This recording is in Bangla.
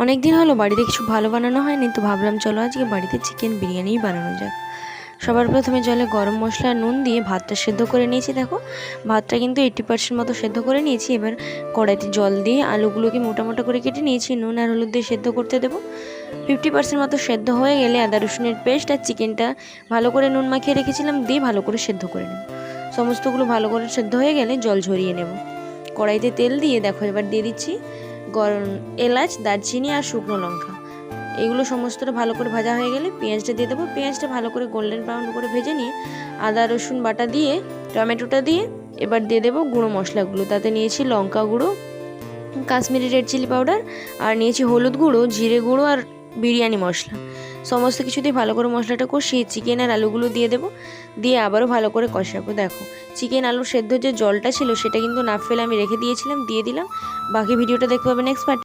অনেক দিন হলো বাড়িতে কিছু ভালো বানানো হয়নি, তো ভাবলাম চলো আজকে বাড়িতে চিকেন বিরিয়ানিই বানানো যাক। সবার প্রথমে জলে গরম মশলা নুন দিয়ে ভাতটা সেদ্ধ করে নিয়েছি। দেখো ভাতটা কিন্তু 80% মতো সেদ্ধ করে নিয়েছি। এবার কড়াইতে জল দিয়ে আলুগুলোকে মোটা মোটা করে কেটে নিয়েছি, নুন আর হলুদ দিয়ে সেদ্ধ করতে দেবো। 50% মতো সেদ্ধ হয়ে গেলে আদা রসুনের পেস্ট আর চিকেনটা ভালো করে নুন মাখিয়ে রেখেছিলাম দিয়ে ভালো করে সেদ্ধ করে নেব। সমস্তগুলো ভালো করে সেদ্ধ হয়ে গেলে জল ঝরিয়ে নেব। কড়াইতে তেল দিয়ে দেখো এবার দিয়ে দিচ্ছি গরম এলাচ, দারচিনি আর শুকনো লঙ্কা। এগুলো সমস্তটা ভালো করে ভাজা হয়ে গেলে পেঁয়াজটা দিয়ে দেবো। পেঁয়াজটা ভালো করে গোল্ডেন ব্রাউন করে ভেজে নিয়ে আদা রসুন বাটা দিয়ে টমেটোটা দিয়ে এবার দিয়ে দেবো গুঁড়ো মশলাগুলো। তাতে নিয়েছি লঙ্কা গুঁড়ো, কাশ্মীরি রেড চিলি পাউডার, আর নিয়েছি হলুদ গুঁড়ো, জিরে গুঁড়ো আর বিরিয়ানি মশলা। সমস্ত কিছু দিয়ে ভালো করে মশলাটা কষিয়ে চিকেন আর আলুগুলো দিয়ে দেবো, দিয়ে আবারও ভালো করে কষাবো। দেখো চিকেন আলু সেদ্ধ যে জলটা ছিল সেটা কিন্তু না ফেলে আমি রেখে দিয়েছিলাম, দিয়ে দিলাম। বাকি ভিডিওটা দেখতে পাবে নেক্সট পার্ট।